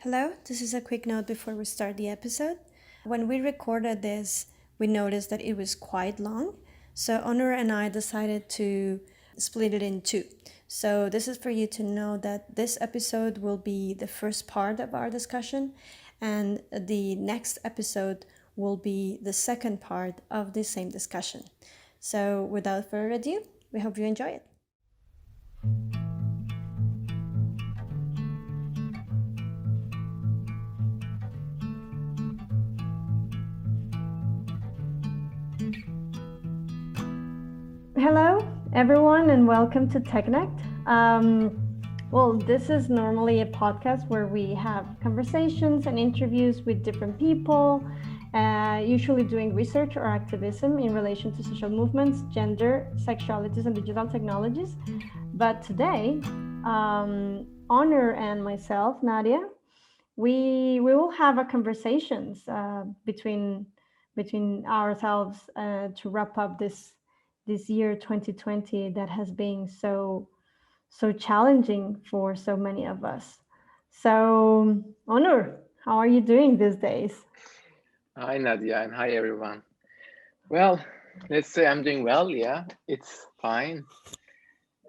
Hello, this is a quick note before we start the episode. When we recorded this, we noticed that it was quite long, so Onur and I decided to split it in two. So, this is for you to know that this episode will be the first part of our discussion, and the next episode will be the second part of the same discussion. So, without further ado, we hope you enjoy it. Hello, everyone, and welcome to TechConnect. This is normally a podcast where we have conversations and interviews with different people, usually doing research or activism in relation to social movements, gender, sexualities, and digital technologies. But today, Honor and myself, Nadia, we will have a conversations between ourselves to wrap up this year 2020 that has been so challenging for so many of us. So, Onur, how are you doing these days? Hi, Nadia, and hi, everyone. Well, let's say I'm doing well. Yeah, it's fine.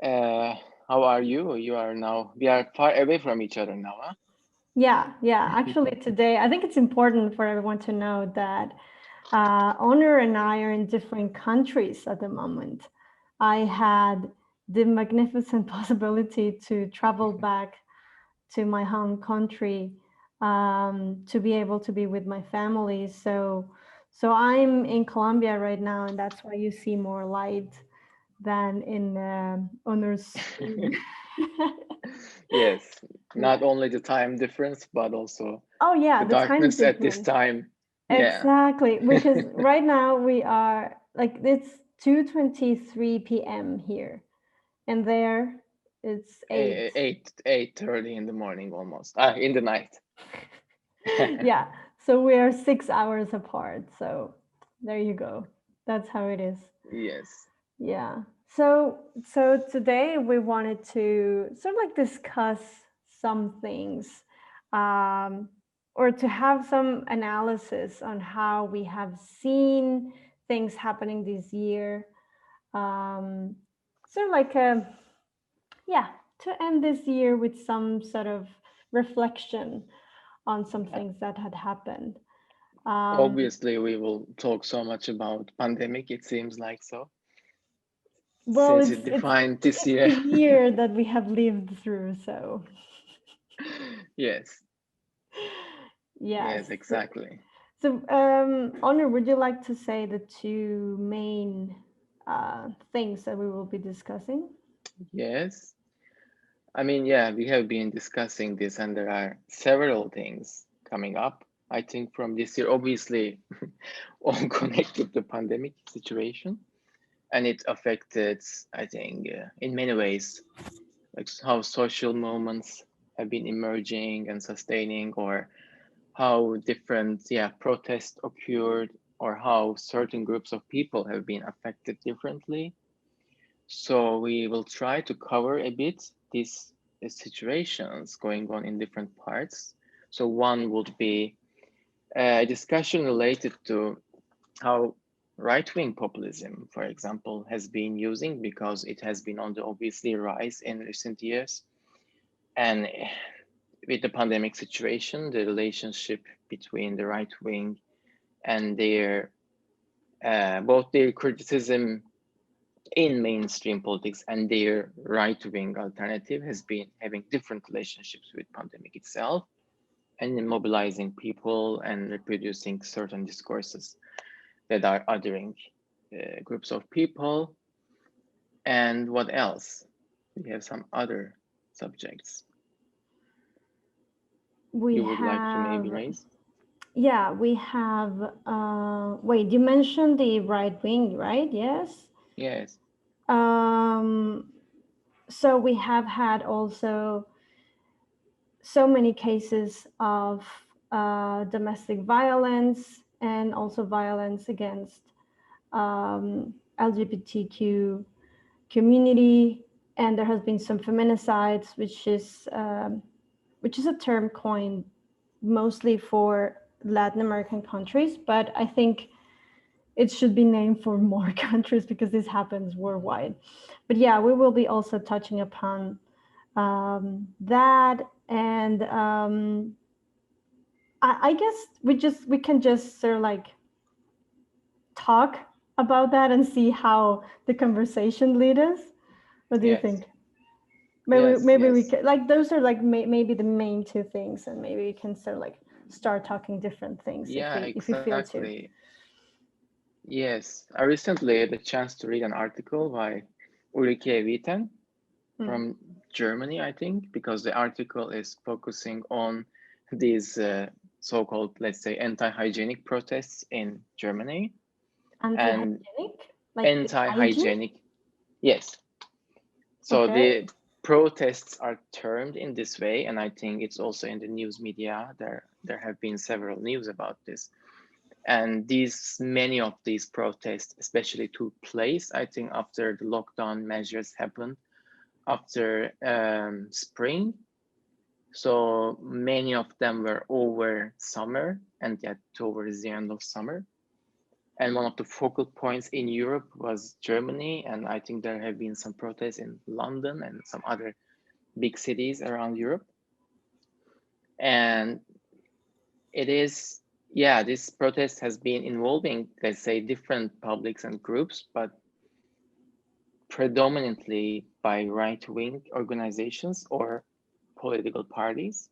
How are you? We are far away from each other now, huh? Yeah. Actually, today I think it's important for everyone to know that Honor and I are in different countries at the moment. I had the magnificent possibility to travel back to my home country to be able to be with my family. So I'm in Colombia right now, and that's why you see more light than in Honor's. Yes, not only the time difference, but also Oh yeah, the the time darkness at this difference. time. Yeah. Exactly, because right now we are like it's 2:23 p.m. here, and there it's 8. 8:30 in the morning almost. In the night. Yeah, so we are 6 hours apart. So there you go. That's how it is. Yes. Yeah. So today we wanted to sort of like discuss some things, um, or to have some analysis on how we have seen things happening this year. Um, sort of like yeah, to end this year with some sort of reflection on some Yeah. things that had happened. Um, Obviously, we will talk so much about pandemic. It seems like so, well, since it's it it's defined this it's year. the year that we have lived through. So Yes. yes. Yes, exactly. Honor, would you like to say the two main things that we will be discussing? Yes. I mean, yeah, we have been discussing this, and there are several things coming up. I think from this year, obviously, all connected to the pandemic situation, and it affected, I think, in many ways, like how social movements have been emerging and sustaining, or how different, yeah, protests occurred, or how certain groups of people have been affected differently. So we will try to cover a bit these situations going on in different parts. So one would be a discussion related to how right-wing populism, for example, has been using, because it has been on the obviously rise in recent years. And with the pandemic situation, the relationship between the right wing and their both their criticism in mainstream politics and their right-wing alternative has been having different relationships with pandemic itself, and in mobilizing people and reproducing certain discourses that are othering groups of people. And what else? We have some other subjects We you would like to maybe have, raise. yeah, we have, wait, you mentioned the right wing, right? Yes. Yes. Um, so we have had also so many cases of domestic violence and also violence against LGBTQ community, and there has been some feminicides, which is a term coined mostly for Latin American countries, but I think it should be named for more countries because this happens worldwide. But yeah, we will be also touching upon that, and I guess we can just sort of like talk about that and see how the conversation lead us. What do you Yes, think? Maybe we yes. can, like, those are like maybe the main two things, and maybe we can sort of like start talking different things Yeah, if we feel to. exactly. Yes, I recently had the chance to read an article by Ulrike Wieten Mm. from Germany, I think, because the article is focusing on these so-called, let's say, anti-hygienic protests in Germany and Anti-hygienic, like the hygiene. anti-hygienic. Yes, so Okay. the protests are termed in this way, and I think it's also in the news media. There have been several news about this, and many of these protests, especially took place, I think, after the lockdown measures happened after spring. So many of them were over summer and yet towards the end of summer. And one of the focal points in Europe was Germany. And I think there have been some protests in London and some other big cities around Europe. And it is, yeah, this protest has been involving, let's say, different publics and groups, but predominantly by right-wing organizations or political parties.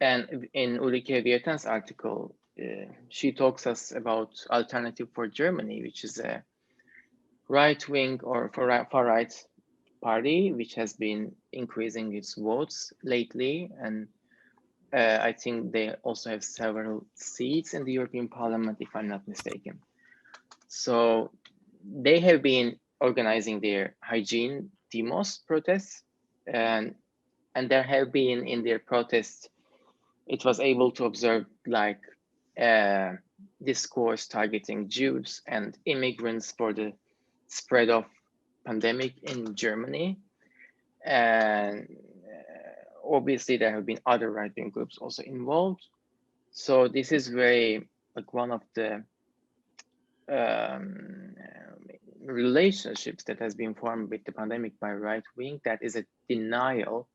And in Ulrike Wieten's article, she talks us about Alternative for Germany, which is a right-wing or far-right party, which has been increasing its votes lately. And I think they also have several seats in the European Parliament, if I'm not mistaken. So they have been organizing their hygiene demos protests, and there have been in their protests, it was able to observe like discourse targeting Jews and immigrants for the spread of pandemic in Germany. And obviously there have been other right-wing groups also involved. So this is very like one of the um, relationships that has been formed with the pandemic by right wing, that is a denial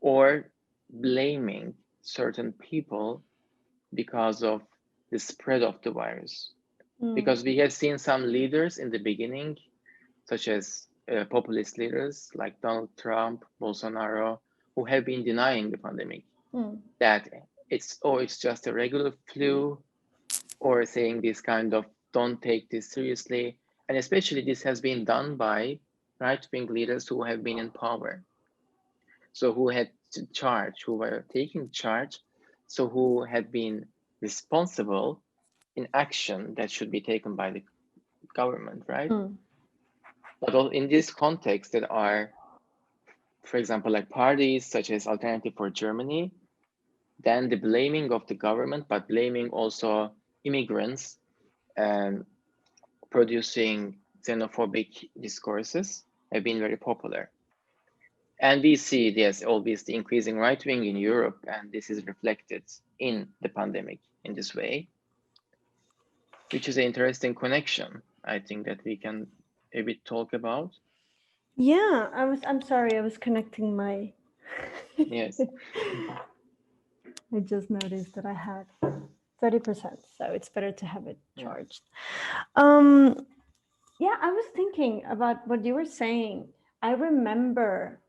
or blaming certain people because of the spread of the virus. Mm. Because we have seen some leaders in the beginning, such as populist leaders like Donald Trump, Bolsonaro, who have been denying the pandemic, Mm. that it's just a regular flu, or saying this kind of don't take this seriously. And especially this has been done by right-wing leaders who have been in power. So who had charge, who were taking charge, so who had been responsible in action that should be taken by the government, right? Mm. But in this context, there are, for example, like parties such as Alternative for Germany, then the blaming of the government, but blaming also immigrants and producing xenophobic discourses have been very popular. And we see, yes, obviously increasing right wing in Europe, and this is reflected in the pandemic in this way, which is an interesting connection, I think, that we can maybe talk about. Yeah, I'm sorry, I was connecting my Yes. I just noticed that I had 30%, so it's better to have it Yeah. charged. Yeah, I was thinking about what you were saying. I remember,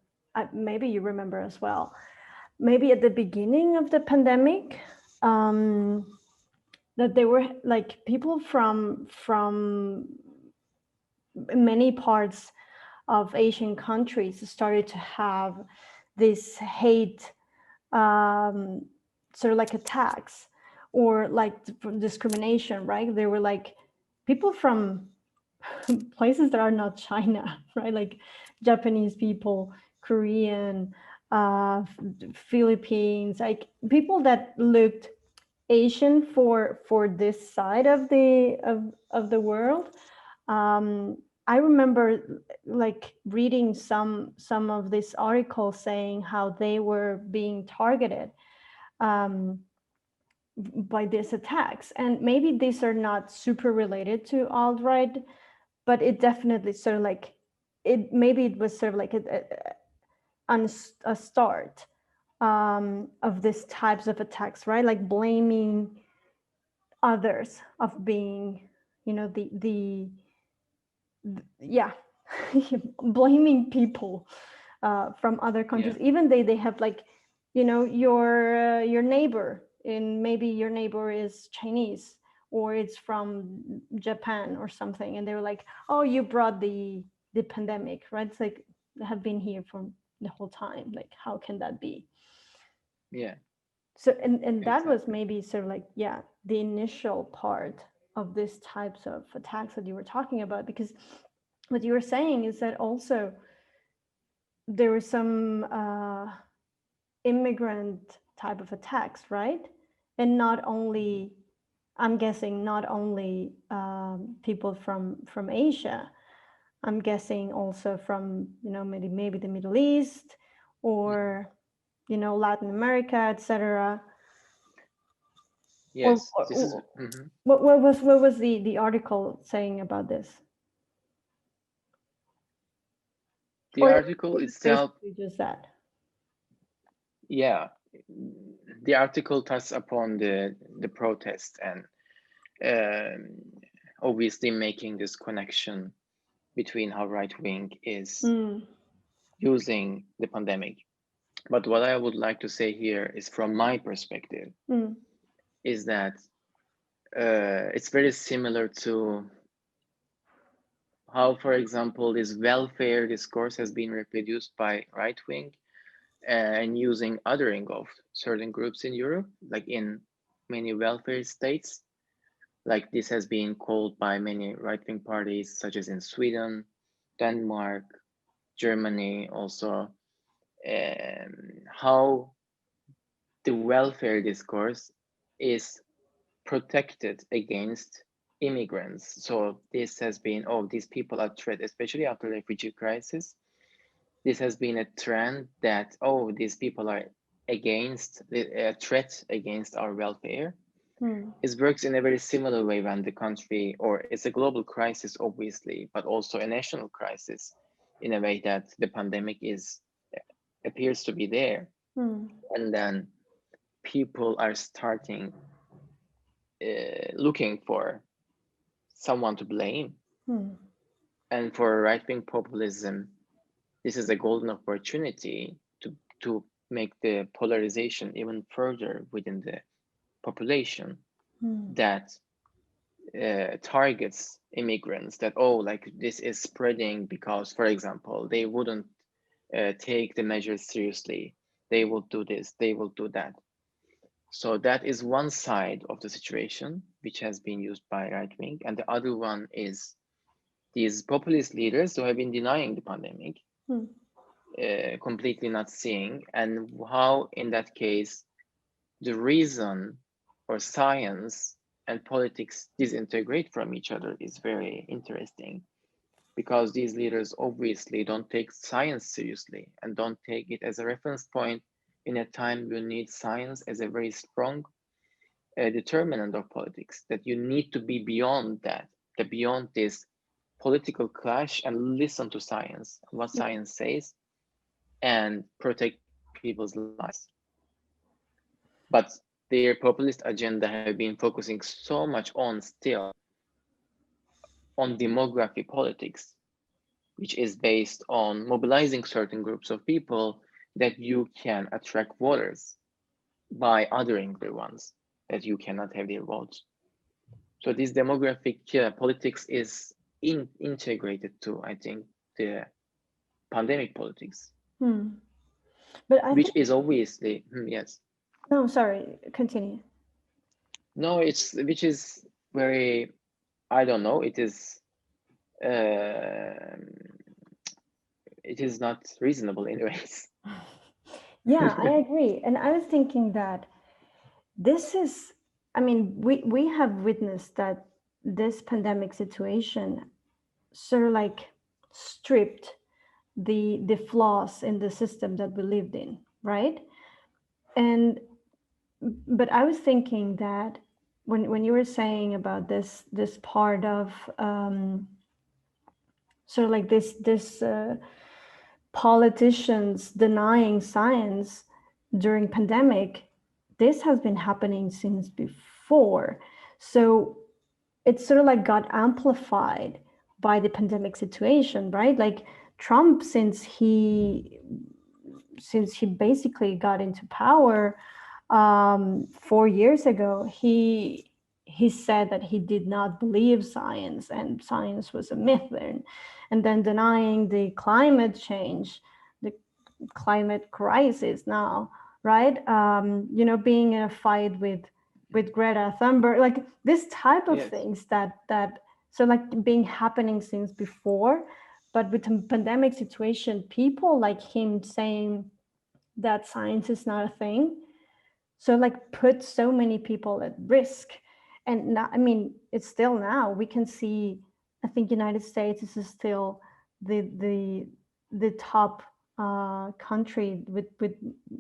maybe you remember as well, maybe at the beginning of the pandemic, um, that there were like people from many parts of Asian countries started to have this hate, um, sort of like attacks or like discrimination, right? There were like people from places that are not China, right? Like Japanese people, Korean, Philippines, like people that looked Asian for this side of the world. Um, I remember like reading some of these articles saying how they were being targeted, um, by these attacks. And maybe these are not super related to alt-right, but it definitely sort of like it, maybe it was sort of like a start of these types of attacks, right? Like blaming others of being, you know, yeah, blaming people from other countries, Yeah. even they have like, you know, your neighbor, and maybe your neighbor is Chinese or it's from Japan or something, and they were like, oh, you brought the pandemic, right? It's like they have been here for the whole time. Like, how can that be? Yeah. So, and that was Exactly. maybe sort of like, yeah, the initial part of these types of attacks that you were talking about, because what you were saying is that also there were some immigrant type of attacks, right? And not only, I'm guessing, not only people from Asia. I'm guessing also from, you know, maybe the Middle East, Mhm. or, you know, Latin America, etc. Or, Yes, this is. Mhm. what was the article saying about this? The Or article it was itself. basically just that. Yeah, the article touches upon the protest and um, obviously making this connection between how right wing is Mm, using the pandemic. But what I would like to say here is, from my perspective, mm, is that it's very similar to how, for example, this welfare discourse has been reproduced by right wing and using othering of certain groups in Europe, like in many welfare states. Like this has been called by many right wing parties, such as in Sweden, Denmark, Germany, also, how the welfare discourse is protected against immigrants. So this has been, oh, these people are threat, especially after the refugee crisis. This has been a trend that, oh, these people are against a threat against our welfare. mm, It works in a very similar way when the country, or it's a global crisis, obviously, but also a national crisis, in a way that the pandemic is appears to be there, mm, and then people are starting looking for someone to blame. mm, And for right wing populism, this is a golden opportunity to make the polarization even further within the population, mm, that targets immigrants, that, oh, like this is spreading because, for example, they wouldn't take the measures seriously, they will do this, they will do that. So that is one side of the situation which has been used by right wing, and the other one is these populist leaders who have been denying the pandemic, mm, completely not seeing, and how in that case the reason or science and politics disintegrate from each other is very interesting, because these leaders obviously don't take science seriously and don't take it as a reference point in a time you need science as a very strong determinant of politics, that you need to be beyond that, the beyond this political clash, and listen to science, what mm. science says, and protect people's lives. But their populist agenda have been focusing so much on still on demography politics, which is based on mobilizing certain groups of people that you can attract voters by othering the ones that you cannot have their votes. So this demographic politics is integrated to, I think, the pandemic politics, Mm. But I which think, is obviously, yes, no, sorry, continue. no, it's which is very, I don't know, uh, it is not reasonable anyways. Yeah, I agree. And I was thinking that this is, I mean, we have witnessed that this pandemic situation sort of like stripped the flaws in the system that we lived in, right? And but I was thinking that when you were saying about this part of sort of like this politicians denying science during pandemic, this has been happening since before. So it sort of like got amplified by the pandemic situation, right? Like Trump, since he basically got into power 4 years ago, he said that he did not believe science and science was a myth, and then denying the climate change, the climate crisis now, right? Being in a fight with Greta Thunberg, like this type of Yes, things that so like being happening since before, but with the pandemic situation, people like him saying that science is not a thing, so like put so many people at risk. And now, I mean, it's still now we can see, I think United States is still the top country with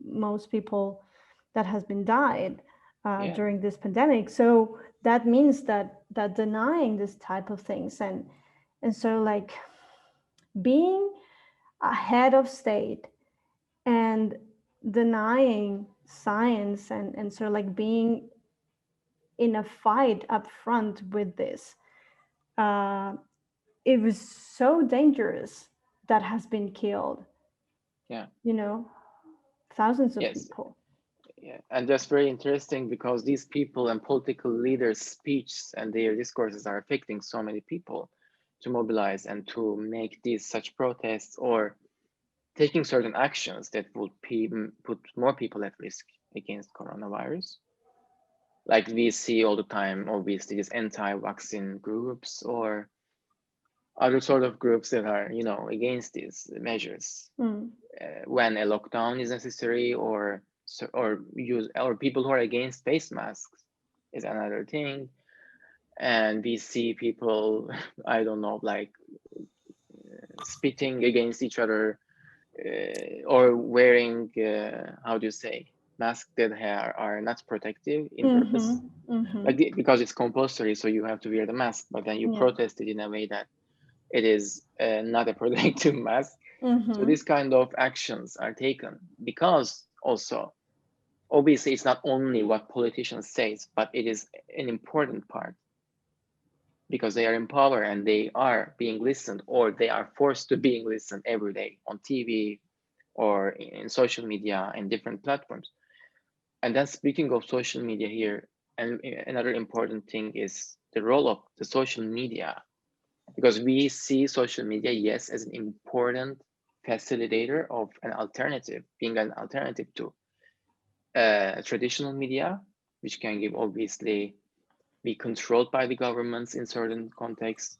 most people that has been died yeah, during this pandemic. So that means that denying this type of things, and so like being a head of state and denying science, and sort of like being in a fight up front with this, uh, it was so dangerous that has been killed, yeah, you know thousands of yes, people. yeah. And that's very interesting because these people and political leaders' speeches and their discourses are affecting so many people to mobilize and to make these such protests or taking certain actions that would put more people at risk against coronavirus. Like we see all the time, obviously, these anti-vaccine groups or other sort of groups that are, against these measures Mm. when a lockdown is necessary, or people who are against face masks is another thing. And we see people, I don't know, like spitting against each other, or wearing, how do you say, masks that are not protective in purpose, Mm-hmm. Mm-hmm. like because it's compulsory, so you have to wear the mask, but then you Yeah. protest it in a way that it is not a protective mask. So Mm-hmm. these kind of actions are taken because also, obviously, it's not only what politicians say, but it is an important part because they are in power and they are being listened, or they are forced to being listened every day on TV or in social media and different platforms. And then speaking of social media here, and another important thing is the role of the social media, because we see social media, yes, as an important facilitator of an alternative, being an alternative to traditional media, which can give obviously be controlled by the governments in certain contexts,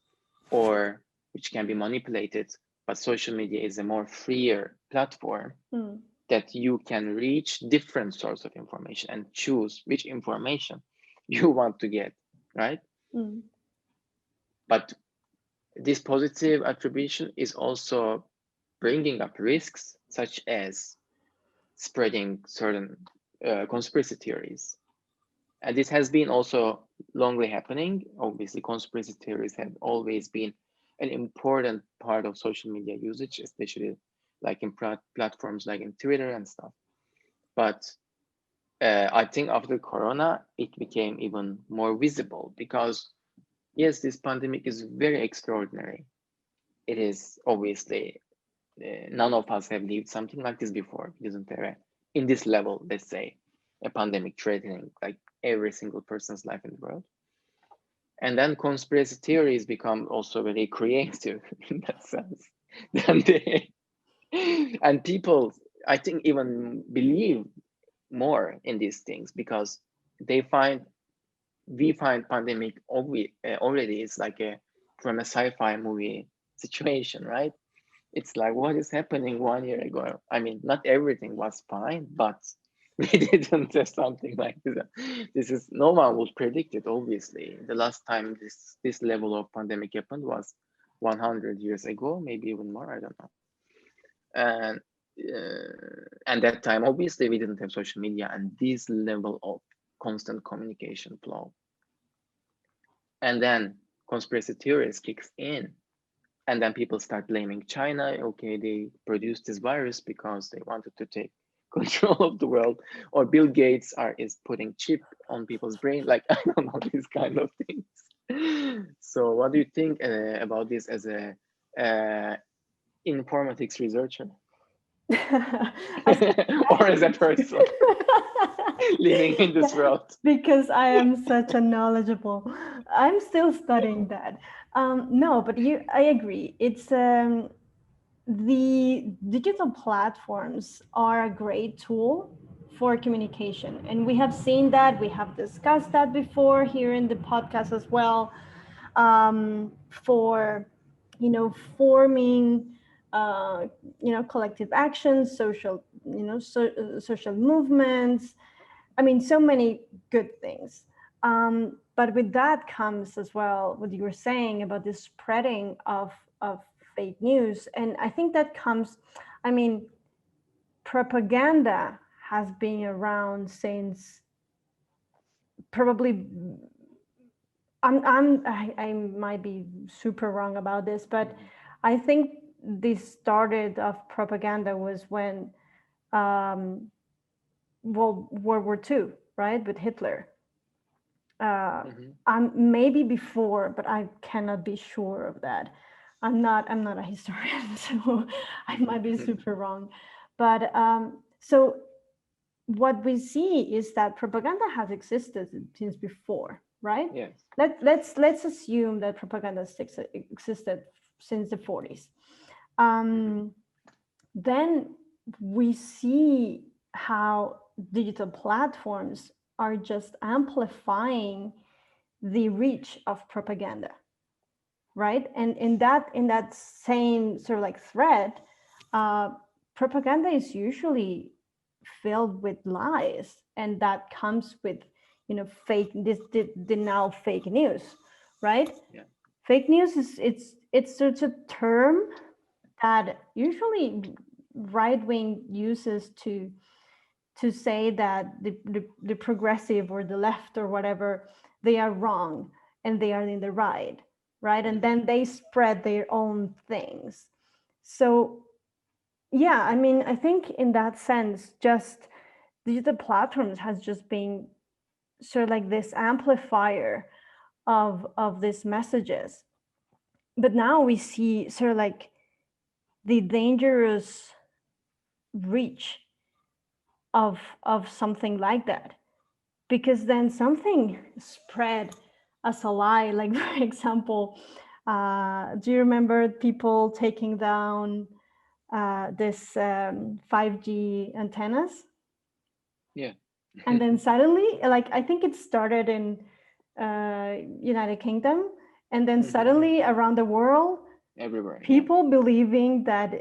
or which can be manipulated. But social media is a more freer platform Mm. that you can reach different sources of information and choose which information you want to get, right? Mm. But this positive attribution is also bringing up risks such as spreading certain conspiracy theories. And this has been also longly happening. Obviously, conspiracy theories have always been an important part of social media usage, especially like in platforms like in Twitter and stuff. But I think after Corona, it became even more visible because, yes, this pandemic is very extraordinary. It is obviously, none of us have lived something like this before. It isn't there in this level, let's say, a pandemic threatening like every single person's life in the world. And then conspiracy theories become also very creative in that sense. Then and people, I think, even believe more in these things because they find we find pandemic already is like a from a sci-fi movie situation, right? It's like what is happening 1 year ago. I mean, not everything was fine, but we didn't have something like this. This is no one would predict it. Obviously, the last time this level of pandemic happened was 100 years ago, maybe even more. I don't know. And and that time obviously we didn't have social media and this level of constant communication flow. And then conspiracy theories kicks in, and then people start blaming China. Okay, they produced this virus because they wanted to take control of the world, or Bill Gates is putting chip on people's brain, like I don't know, these kind of things. So what do you think about this as a uh, informatics researcher? As- Or as a person living in yeah, this world? because I am such a knowledgeable. I'm still studying that. No, but I agree. It's the digital platforms are a great tool for communication, and we have seen that. We have discussed that before here in the podcast as well. For forming collective actions, social social movements. I mean, so many good things. But with that comes as well what you were saying about the spreading of fake news, and I think that comes. I mean, propaganda has been around since probably. I might be super wrong about this, but Mhm. I think the started of propaganda was when, well, World War II, right, with Hitler. uh, Mhm. I'm maybe before, but I cannot be sure of that. I'm not a historian, so I might be Mhm. super wrong. But so what we see is that propaganda has existed since before, right? Yes. Let's assume that propaganda existed since the 40s. Mhm. Um, then we see how digital platforms are just amplifying the reach of propaganda, right? And in that same sort of like thread, uh, propaganda is usually filled with lies, and that comes with fake the now fake news, right? Yeah. Fake news is it's such a term that usually right wing uses to say that the progressive or the left or whatever, they are wrong and they are in the right, and Mhm. then they spread their own things. So yeah, I mean, I think in that sense, just digital platforms has just been sort of like this amplifier of these messages. But now we see sort of like the dangerous reach of something like that, because then something spread as a lie, like for example, do you remember people taking down this 5G antennas, Yeah. and then suddenly, like, I think it started in United Kingdom, and then Mhm. suddenly around the world, Everywhere. Yeah. people believing that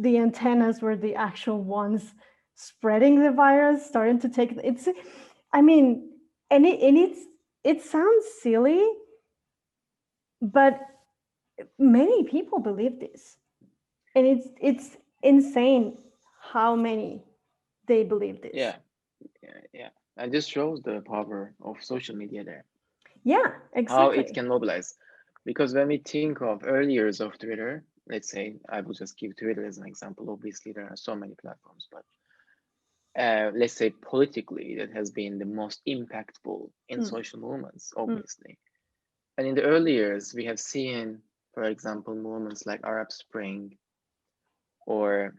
the antennas were the actual ones spreading the virus, starting to take it's. I mean, it sounds silly, but many people believe this, and it's insane how many they believe this. Yeah. Yeah. Yeah. And this shows the power of social media there, Yeah, how it exactly. can mobilize. Because when we think of early years of Twitter, let's say I will just give Twitter as an example. Obviously, there are so many platforms, but let's say politically, that has been the most impactful in Mm, social movements, mm, obviously. And in the early years, we have seen, for example, movements like Arab Spring or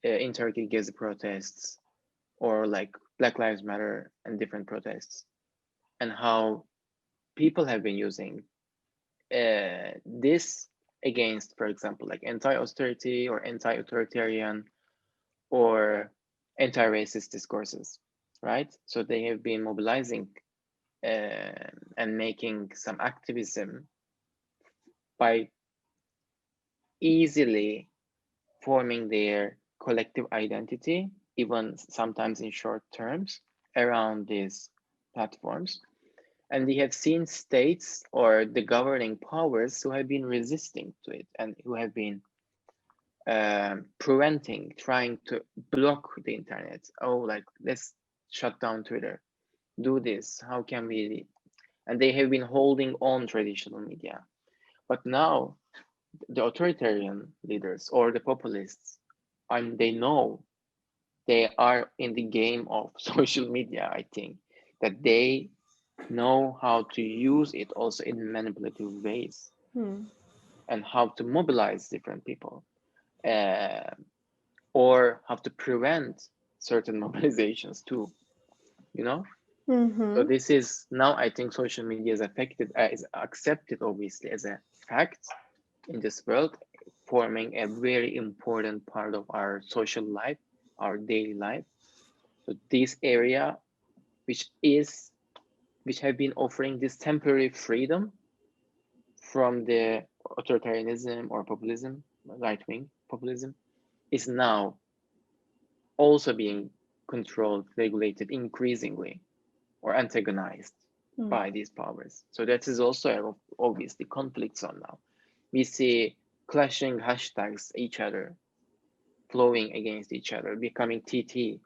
in Turkey, Gezi protests, or like Black Lives Matter and different protests, and how people have been using this against, for example, like anti-austerity or anti-authoritarian or anti-racist discourses, right? So they have been mobilizing and making some activism by easily forming their collective identity, even sometimes in short terms, around these platforms. And we have seen states or the governing powers who have been resisting to it and who have been preventing, trying to block the internet. Oh, like let's shut down Twitter, do this. How can we? And they have been holding on traditional media. But now the authoritarian leaders or the populists, and they know they are in the game of social media. I think that they know how to use it also in manipulative ways and how to mobilize different people, uh, or how to prevent certain mobilizations too, you know. So Mm-hmm. this is now, I think social media is affected, is accepted obviously as a fact in this world, forming a very important part of our social life, our daily life. So this area, which is which have been offering this temporary freedom from the authoritarianism or populism, right wing populism, is now also being controlled, regulated increasingly, or antagonized by these powers. So that is also obviously conflict zone now. We see clashing hashtags each other, flowing against each other, becoming TT.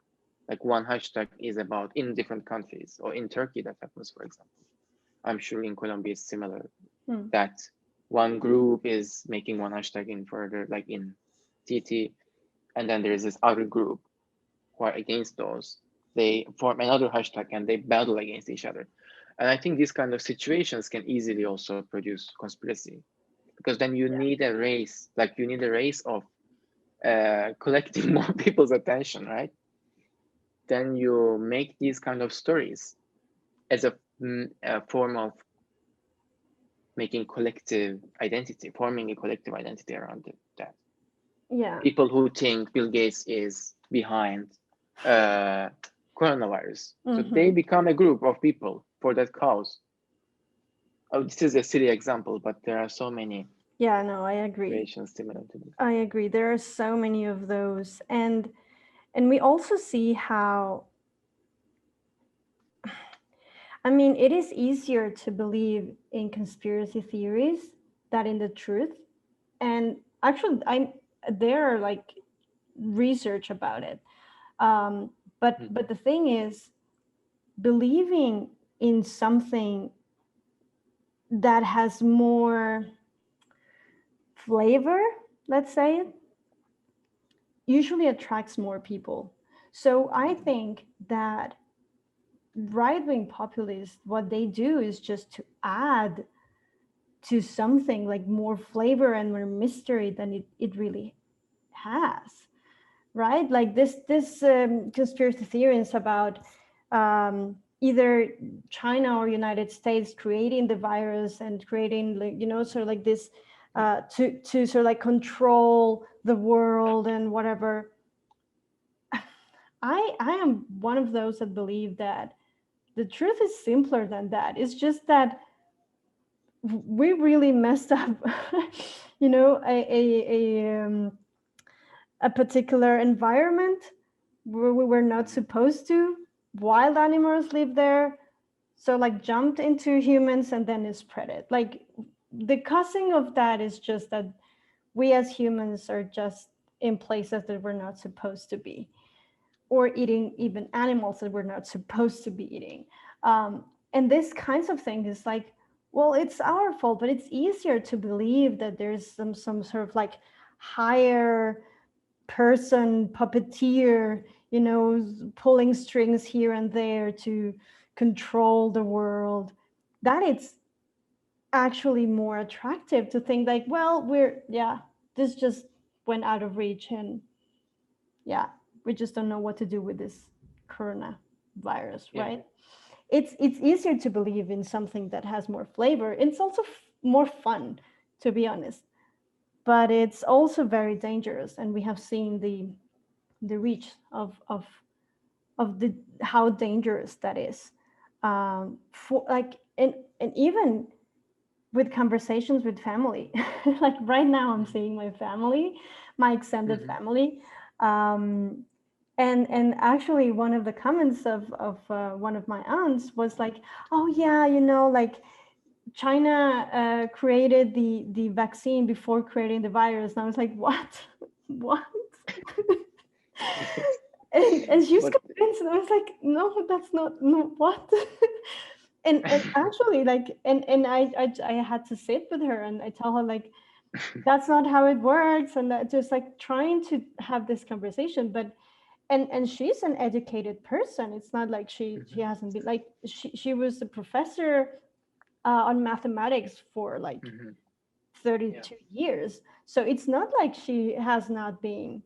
Like one hashtag is about in different countries, or in Turkey that happens, for example. I'm sure in Colombia it's similar, that one group is making one hashtag in further, like in TT, and then there's this other group who are against those. They form another hashtag and they battle against each other. And I think these kind of situations can easily also produce conspiracy, because then you need a race, like you need a race of collecting more people's attention, right? Then you make these kind of stories as a form of making collective identity, forming a collective identity around that. Yeah. People who think Bill Gates is behind uh, coronavirus, so they Mm-hmm. become a group of people for that cause. Oh, this is a silly example, but there are so many Yeah, no, I agree. situations similar to this. I agree. There are so many of those. And we also see how, I mean, it is easier to believe in conspiracy theories than in the truth. And actually, there are like research about it. Um, but the thing is, believing in something that has more flavor, let's say, usually attracts more people. So I think that right wing populists, what they do is just to add to something like more flavor and more mystery than it really has, right? Like this conspiracy theories about either China or United States creating the virus and creating, like, sort of like this to sort of like control the world and whatever. I am one of those that believe that the truth is simpler than that. It's just that we really messed up, a particular environment where we were not supposed to. Wild animals live there, so like jumped into humans and then it spread it. Like the causing of that is just that we as humans are just in places that we're not supposed to be, or eating even animals that we're not supposed to be eating. And this kinds of thing is like, well, it's our fault, but it's easier to believe that there's some sort of like higher person, puppeteer, pulling strings here and there to control the world. That it's actually more attractive to think like, well, this just went out of reach, and yeah, we just don't know what to do with this coronavirus, Yeah, right? It's easier to believe in something that has more flavor. It's also more fun, to be honest, but it's also very dangerous, and we have seen the reach of the how dangerous that is, for like, and even with conversations with family. Like right now I'm seeing my family, my extended mm-hmm. family, um, and actually one of the comments of one of my aunts was like, oh yeah, like China created the vaccine before creating the virus. And I was like, what? what? And she's But convinced, and I was like, no, that's not, no, what? And actually, like, and I had to sit with her and I tell her, like, that's not how it works, and that just like trying to have this conversation. But and she's an educated person. It's not like she Mhm, hasn't been, like, she was a professor on mathematics for like mhm, yeah, 32 years. So it's not like she has not been,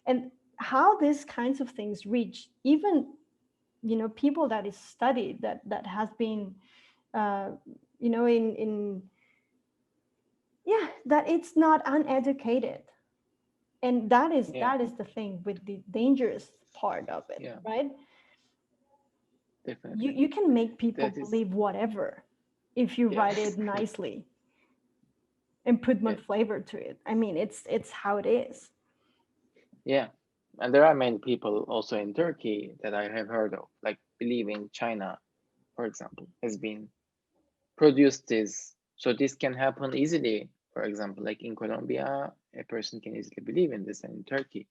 and how these kinds of things reach even, people that is studied, that has been, uh, in, yeah, that it's not uneducated. And that is yeah, that is the thing with the dangerous part of it, yeah, right? you definitely. you can make people That is, believe whatever if you yeah, write it nicely and put more yeah, flavor to it. I mean, it's how it is. yeah. And there are many people also in Turkey that I have heard of, like believing China, for example, has been produced this. So this can happen easily. For example, like in Colombia, a person can easily believe in this, and in Turkey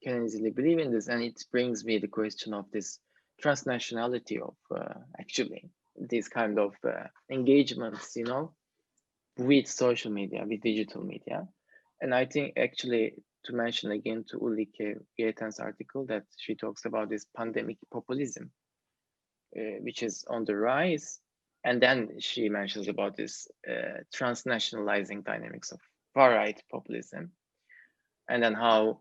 can easily believe in this. And it brings me the question of this transnationality of actually these kind of engagements, with social media, with digital media. And I think actually to mention again to Ulrike Yeten's article that she talks about this pandemic populism, which is on the rise. And then she mentions about this transnationalizing dynamics of far right populism, and then how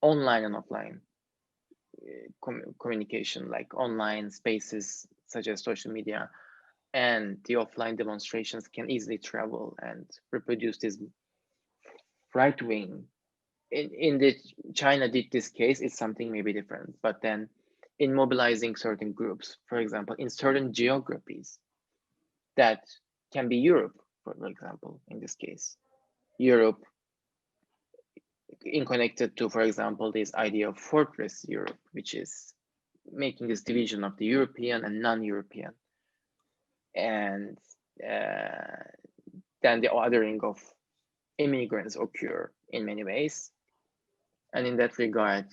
online and offline communication, like online spaces such as social media and the offline demonstrations, can easily travel and reproduce this right wing. In the China did this case, it's something maybe different, but then in mobilizing certain groups, for example, in certain geographies, that can be Europe, for example, in this case. Europe in connected to, for example, this idea of fortress Europe, which is making this division of the European and non-European, and uh, then the othering of immigrants occur in many ways. And in that regard,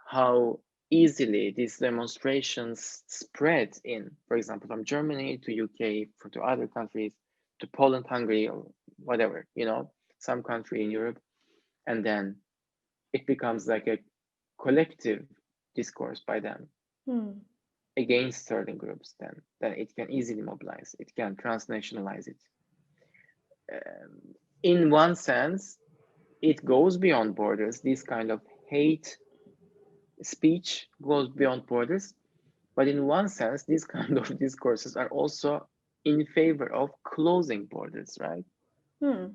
how easily these demonstrations spread in, for example, from Germany to UK, to other countries, to Poland, Hungary, or whatever, some country in Europe, and then it becomes like a collective discourse by them Hmm. against certain groups. Then it can easily mobilize. It can transnationalize it. In one sense, it goes beyond borders. This kind of hate speech goes beyond borders. But in one sense, these kind of discourses are also in favor of closing borders, right? Hmm.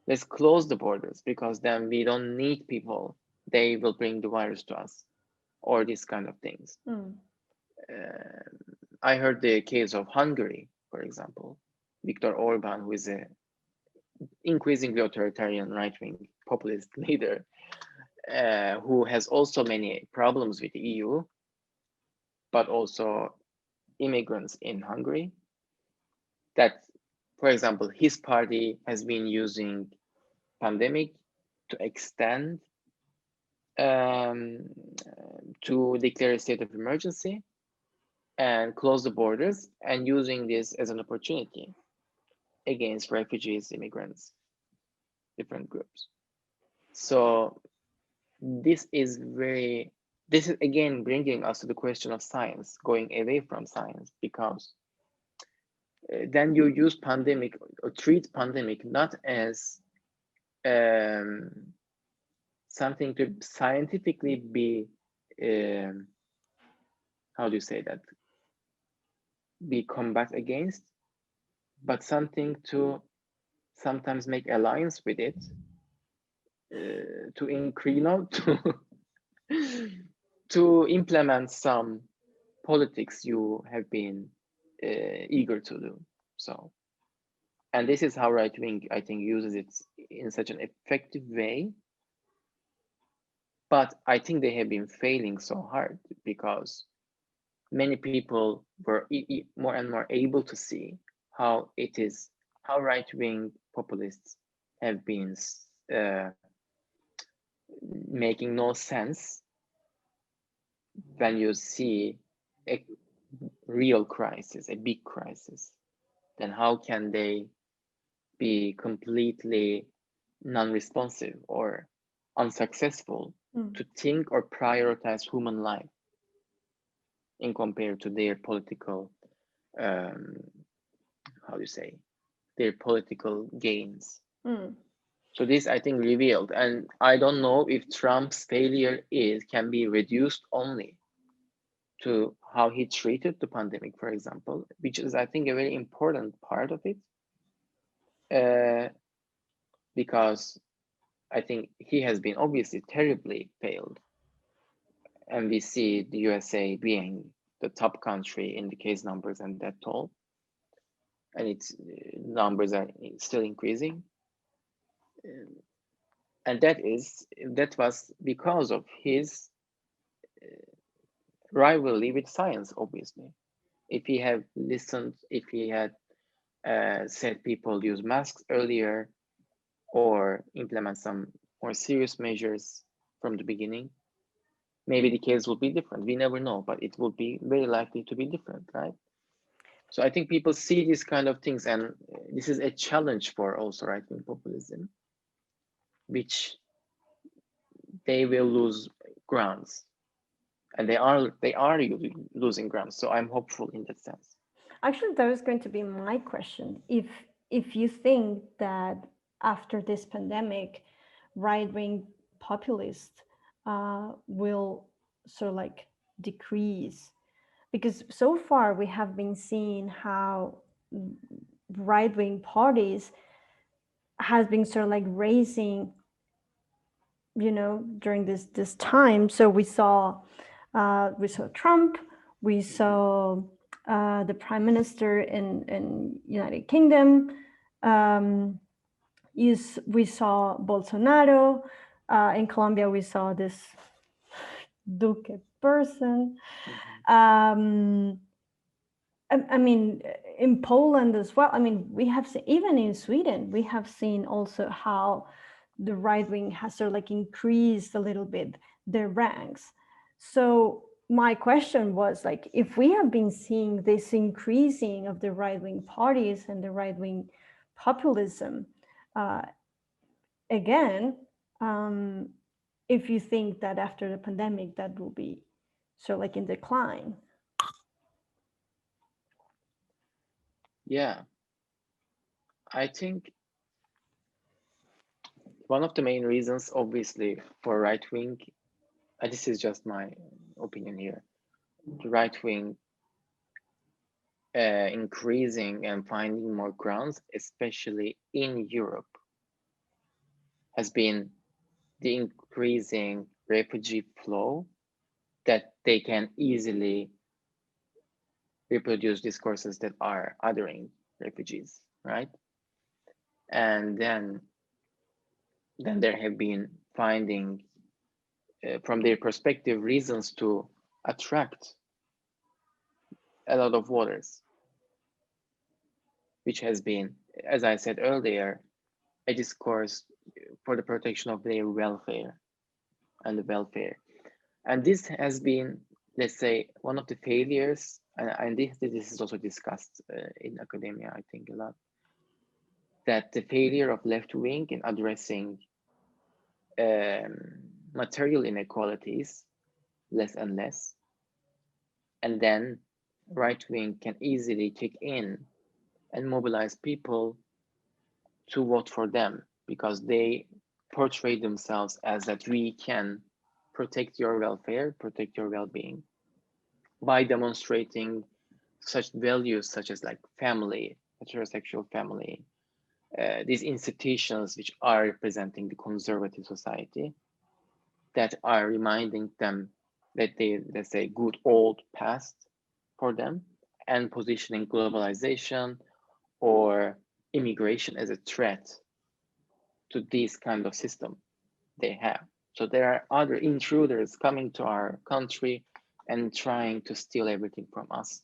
Let's close the borders because then we don't need people. They will bring the virus to us, or these kind of things. Hmm. Uh, I heard the case of Hungary, for example, Viktor Orban, who is a increasingly authoritarian right-wing populist leader, who has also many problems with the EU, but also immigrants in Hungary. That, for example, his party has been using pandemic to extend um, to declare a state of emergency and close the borders, and using this as an opportunity against refugees, immigrants, different groups. So this is again bringing us to the question of science, going away from science, because then you use pandemic or treat pandemic not as um, something to scientifically be, um, how do you say that, be combat against, but something to sometimes make alliance with it, to increase, to implement some politics you have been eager to do. So, and this is how right wing, I think, uses it in such an effective way. But I think they have been failing so hard because many people were more and more able to see how it is, how right wing populists have been uh, making no sense when you see a real crisis, a big crisis. Then how can they be completely non-responsive or unsuccessful to think or prioritize human life in compared to their political, um, how do you say, their political gains. So this, I think, revealed, and I don't know if Trump's failure can be reduced only to how he treated the pandemic, for example, which is, I think, a very important part of it, because I think he has been obviously terribly failed, and we see the USA being the top country in the case numbers and that toll, and its numbers are still increasing. And that was because of his rivalry with science, obviously. If he had listened, if he had said people use masks earlier or implement some more serious measures from the beginning, maybe the case will be different. We never know, but it will be very likely to be different, right? So I think people see these kind of things, and this is a challenge for also right-wing populism, which they will lose grounds, and they are losing grounds. So I'm hopeful in that sense. Actually, that was going to be my question. If you think that after this pandemic, right-wing populists will sort of like decrease, because so far we have been seeing how right-wing parties has been sort of like raising, during this time. So we saw Trump, we saw the prime minister in United Kingdom, we saw Bolsonaro, in Colombia we saw this Duque person. um, I mean, in Poland as well. I mean, we have seen, even in Sweden, we have seen also how the right wing has sort of like increased a little bit their ranks. So my question was like, if we have been seeing this increasing of the right wing parties and the right wing populism again, if you think that after the pandemic that will be sort of like in decline. Yeah, I think one of the main reasons, obviously, for right wing, and this is just my opinion here, the right wing increasing and finding more grounds, especially in Europe, has been the increasing refugee flow, that they can easily reproduce discourses that are othering refugees, right? And then there have been finding, from their perspective, reasons to attract a lot of voters, which has been, as I said earlier, a discourse for the protection of their welfare and the welfare. And this has been, let's say, one of the failures, and this is also discussed in academia, I think, a lot, that the failure of left wing in addressing material inequalities less and less, and then right wing can easily kick in and mobilize people to vote for them, because they portray themselves as that we can protect your welfare, protect your well-being by demonstrating such values such as like family, heterosexual family, these institutions which are representing the conservative society, that are reminding them that they, let's say, good old past for them, and positioning globalization or immigration as a threat to this kind of system they have. So there are other intruders coming to our country and trying to steal everything from us.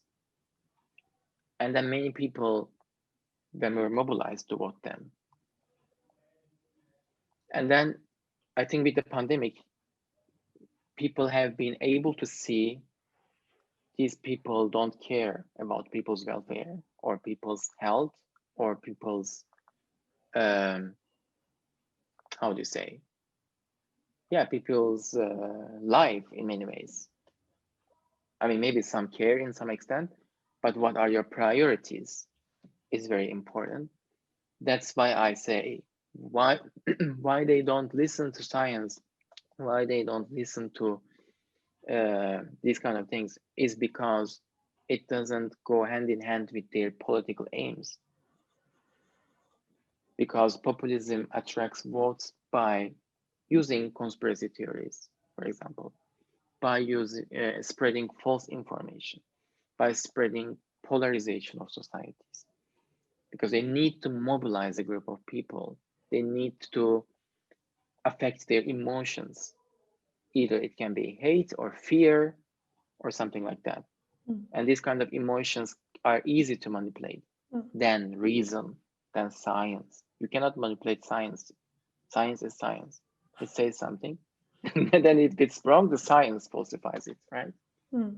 And then many people then were mobilized to vote them. And then I think with the pandemic, people have been able to see these people don't care about people's welfare or people's health or people's um, how do you say, yeah, people's life in many ways. I mean, maybe some care in some extent, but what are your priorities is very important. That's why I say why why they don't listen to science, why they don't listen to these kind of things is because it doesn't go hand in hand with their political aims. Because populism attracts votes by using conspiracy theories, for example, by using spreading false information, by spreading polarization of societies, because they need to mobilize a group of people. They need to affect their emotions. Either it can be hate or fear or something like that. Mm. And these kind of emotions are easy to manipulate Mm. than reason, than science. You cannot manipulate science. Science is science. It says something, and then if it's wrong, the science falsifies it, right? Mm.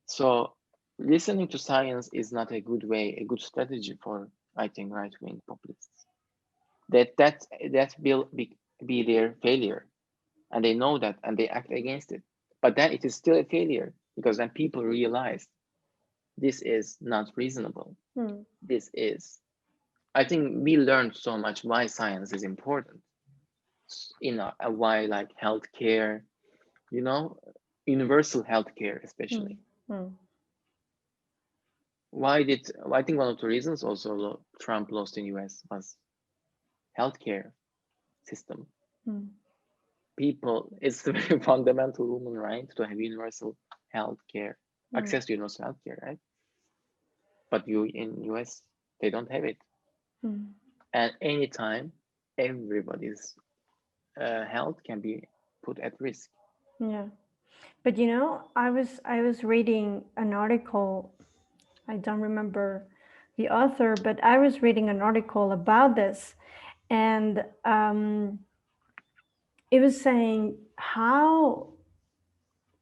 So listening to science is not a good way, a good strategy for, I think, right-wing populists. That will be their failure, and they know that, and they act against it. But then it is still a failure because then people realize this is not reasonable. Mm. This is. I think we learned so much why science is important. Why like healthcare, you know, universal healthcare Mm. especially. Mm. Why did I think one of the reasons also Trump lost in US was healthcare system. Mm. People, it's a very fundamental human right to have universal healthcare, Mm. access to universal healthcare, right? But you in US they don't have it, Mm. and anytime everybody's health can be put at risk. Yeah. But I was reading an article. I don't remember the author, but I was reading an article about this, and it was saying how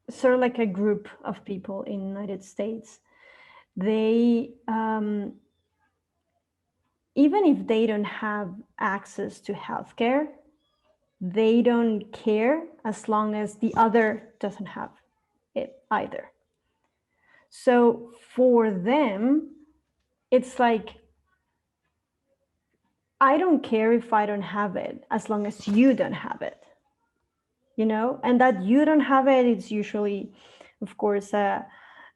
sort of like a group of people in the United States, they even if they don't have access to healthcare, they don't care as long as the other doesn't have it either. So for them, it's like, I don't care if I don't have it as long as you don't have it, and that you don't have it, it's usually, of course, a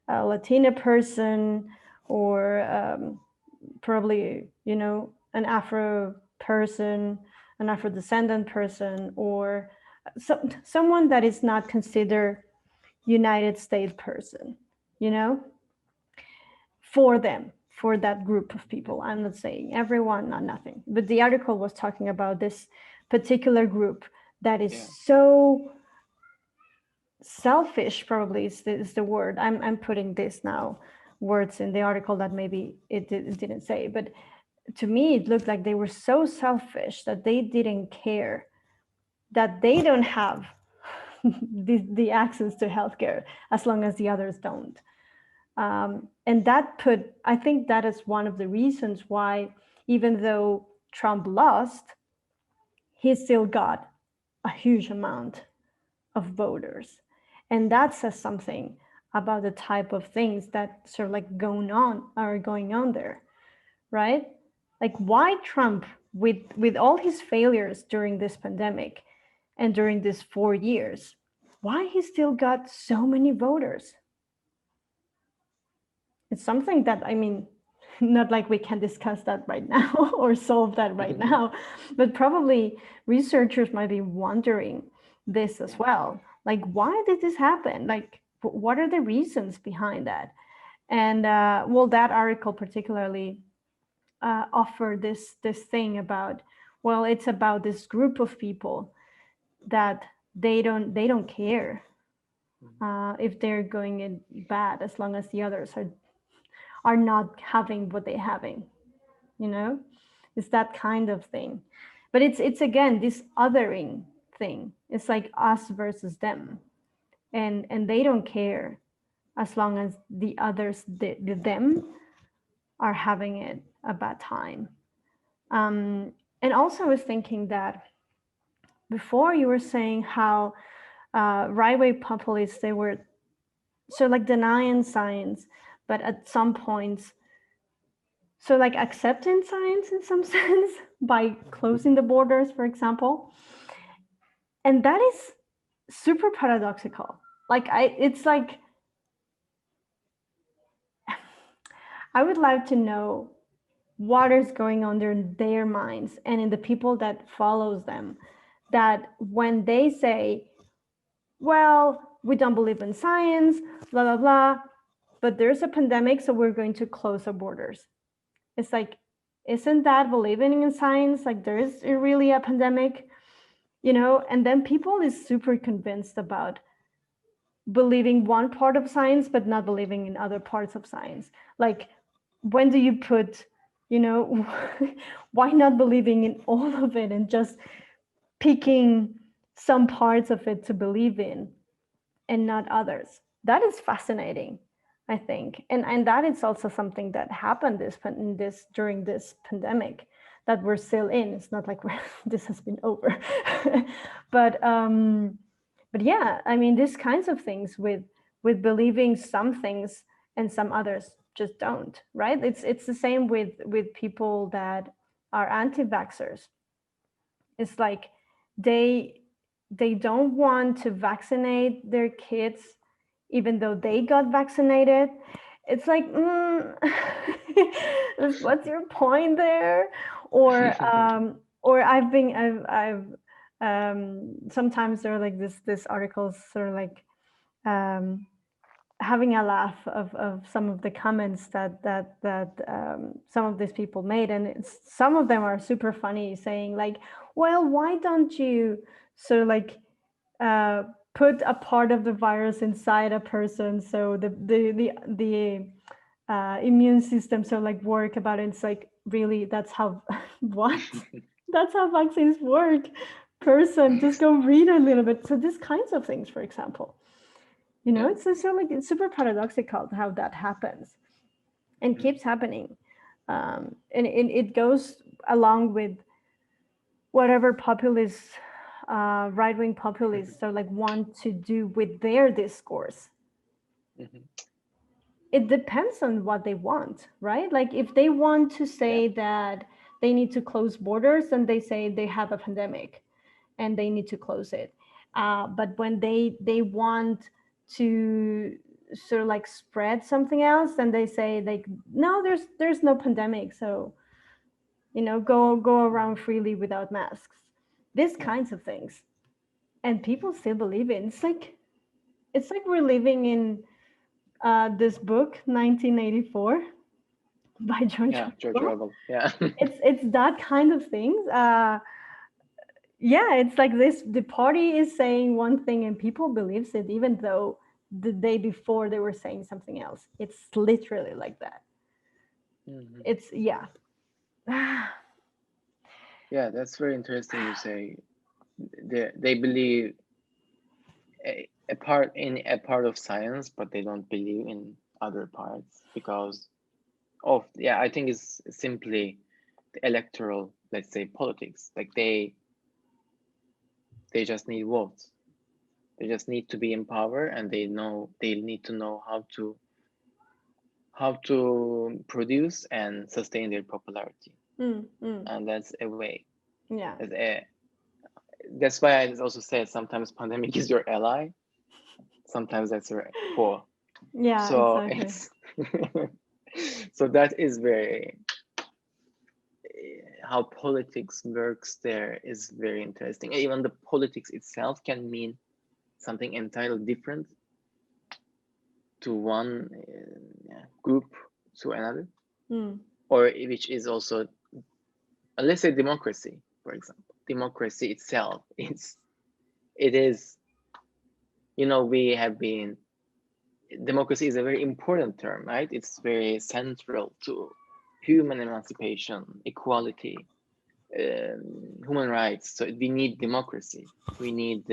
Latina person, or probably, an Afro person, an Afro descendant person, or someone that is not considered United States person, you know, for them, for that group of people. I'm not saying everyone, not nothing, but the article was talking about this particular group that is Yeah. so selfish, probably is the word. I'm putting this now words in the article that maybe it didn't say, but to me it looked like they were so selfish that they didn't care that they don't have the access to healthcare as long as the others don't. And I think that is one of the reasons why, even though Trump lost, he still got a huge amount of voters. And that says something about the type of things that sort of like going on there, right? Like, why Trump, with all his failures during this pandemic and during these 4 years, why he still got so many voters? It's something that, I mean, not like we can discuss that right now or solve that right now, but probably researchers might be wondering this as Yeah. well. Like, why did this happen? Like, what are the reasons behind that? And well, that article particularly offered this thing about, well, it's about this group of people that they don't care if they're going in bad, as long as the others are not having what they're having, you know. It's that kind of thing. But it's again this othering thing. It's like us versus them, and they don't care as long as the others, the them, are having it a bad time. And also, I was thinking that before you were saying how right wing populists, they were so like denying science, but at some points, so like accepting science in some sense by closing the borders, for example. And that is super paradoxical. It's like, I would like to know what is going on in their minds and in the people that follows them, that when they say, well, we don't believe in science, blah blah blah, but there's a pandemic, so we're going to close our borders. It's like, isn't that believing in science? Like, there is really a pandemic, and then people is super convinced about believing one part of science but not believing in other parts of science. Like, when do you put, why not believing in all of it and just picking some parts of it to believe in and not others? That is fascinating, I think. And that is also something that happened during this pandemic that we're still in. It's not like this has been over. but yeah, I mean, these kinds of things with believing some things and some others just don't, right? It's the same with people that are anti-vaxxers. It's like they don't want to vaccinate their kids even though they got vaccinated. It's like, what's your point there? Or I've sometimes there are like this articles sort of like um, having a laugh of some of the comments that some of these people made, and some of them are super funny, saying like, well, why don't you sort of like uh, put a part of the virus inside a person so the immune system so like work about it. It's like, really, that's how what that's how vaccines work? Person, just go read a little bit. So these kinds of things, for example, Yeah. it's so like it's super paradoxical how that happens and keeps happening. And it goes along with whatever populists, right-wing populists, so like want to do with their discourse. It depends on what they want, right? Like, if they want to say that they need to close borders, then they say they have a pandemic and they need to close it. But when they want to sort of like spread something else, then they say like, no, there's no pandemic, so go around freely without masks. These kinds of things, and people still believe it. It's like we're living in this book 1984 by George Orwell. Yeah. It's that kind of things. Yeah, it's like this: the party is saying one thing and people believes it, even though the day before they were saying something else. It's literally like that. It's yeah. Yeah, that's very interesting. You say they believe a part of science, but they don't believe in other parts because of, I think it's simply the electoral, let's say, politics. Like they just need votes. They just need to be in power, and they need to know how to produce and sustain their popularity. And that's a way. Yeah. That's why I also said sometimes pandemic is your ally, sometimes that's your foe. Yeah, So exactly. it's so that is very, how politics works there is very interesting. Even the politics itself can mean something entirely different to one group to another, or which is also, let's say, democracy, for example. Democracy itself, it is, we have been, democracy is a very important term, right? It's very central to human emancipation, equality, human rights. So we need democracy. We need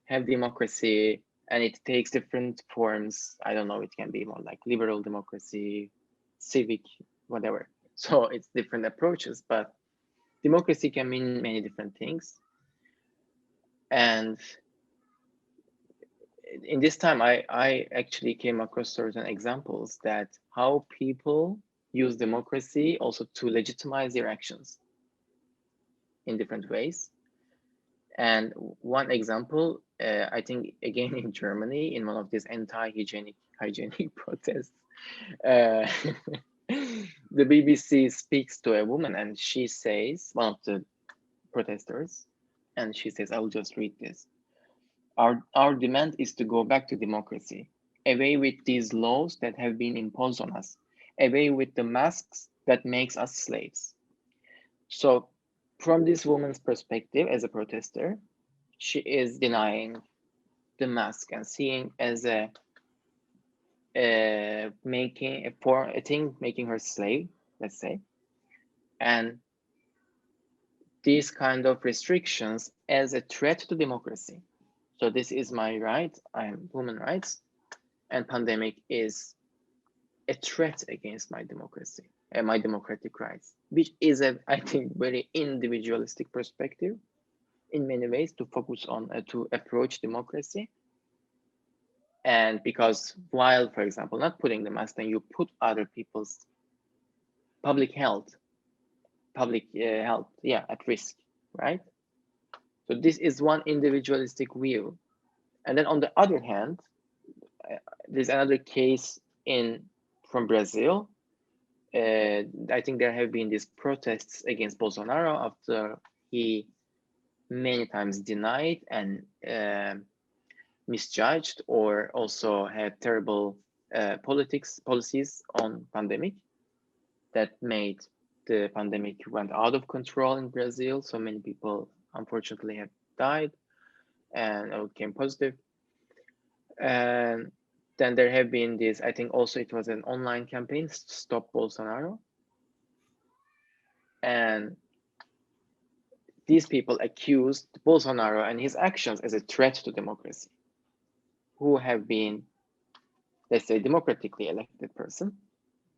have democracy, and it takes different forms. I don't know. It can be more like liberal democracy, civic, whatever. So it's different approaches, but democracy can mean many different things. And in this time, I actually came across certain examples that how people use democracy also to legitimize their actions in different ways. And one example, I think again in Germany, in one of these hygienic protests, uh, the BBC speaks to a woman and she says, one of the protesters, and she says, I will just read this. Our demand is to go back to democracy, away with these laws that have been imposed on us, away with the masks that makes us slaves. So from this woman's perspective as a protester, she is denying the mask and seeing as a making a thing making her slave, let's say, and these kind of restrictions as a threat to democracy. So this is my right, I am human rights, and pandemic is a threat against my democracy and my democratic rights, which is a, I think, very individualistic perspective in many ways to focus on to approach democracy. And because while, for example, not putting the mask, then you put other people's public health, yeah, at risk, right? So this is one individualistic view. And then on the other hand, there's another case in from Brazil. I think there have been these protests against Bolsonaro after he many times denied and misjudged or also had terrible policies on pandemic that made the pandemic went out of control in Brazil. So many people unfortunately have died and came positive. And then there have been this, I think also it was an online campaign, Stop Bolsonaro. And these people accused Bolsonaro and his actions as a threat to democracy, who have been, let's say, democratically elected person,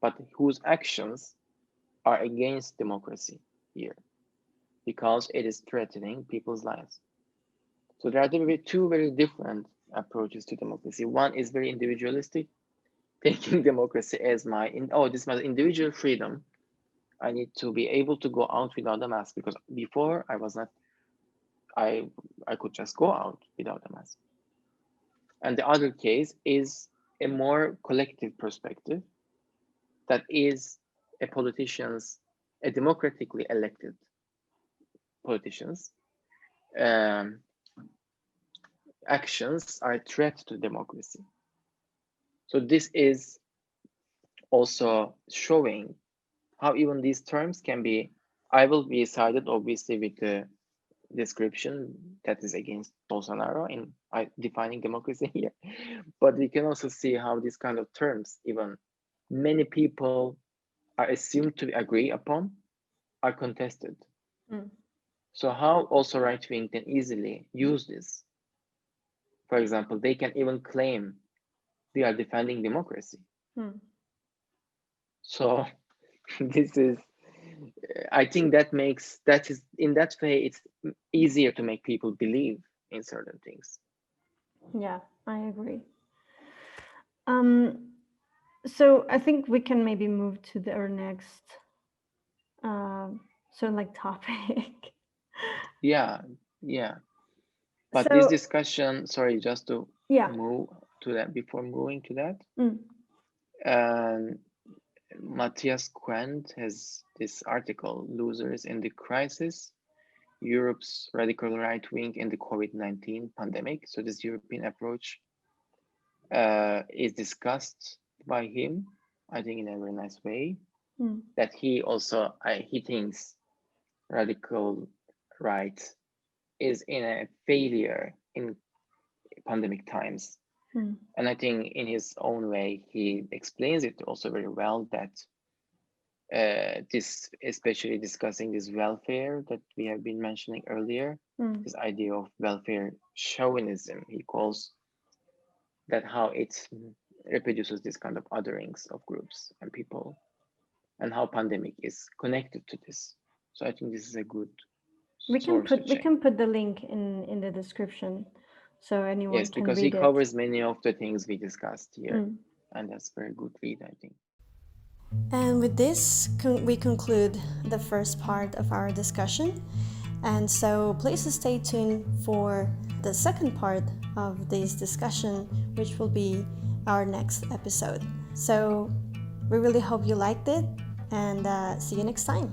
but whose actions are against democracy here because it is threatening people's lives. So there are two very different approaches to democracy. One is very individualistic, taking democracy as this is my individual freedom. I need to be able to go out without a mask because before I was not, I could just go out without a mask. And the other case is a more collective perspective that is a democratically elected politicians um, actions are a threat to democracy. So this is also showing how even these terms can be, I will be sided obviously with the description that is against Bolsonaro in defining democracy here. But we can also see how these kind of terms, even many people are assumed to agree upon, are contested. Mm. So how also right wing can easily use this? For example, they can even claim we are defending democracy. Mm. So this is, I think that is in that way it's easier to make people believe in certain things. Yeah, I agree. Um, so I think we can maybe move to our next sort of like topic. Yeah, yeah. But this So discussion, sorry, just to yeah. move to that before moving to that, Mm. um, Matthias Quent has this article, Losers in the Crisis, Europe's Radical Right Wing in the COVID-19 Pandemic. So this European approach is discussed by him, I think in a very nice way, that he also, he thinks radical right is in a failure in pandemic times. And I think in his own way, he explains it also very well that this especially discussing this welfare that we have been mentioning earlier, this idea of welfare chauvinism, he calls that, how it reproduces this kind of otherings of groups and people, and how pandemic is connected to this. So I think this is a good source to check. We can put the link in the description so anyone Yes, can because he read it. covers many of the things we discussed here, and that's a very good read, I think. And with this, we conclude the first part of our discussion. And so please stay tuned for the second part of this discussion, which will be our next episode. So we really hope you liked it, and see you next time.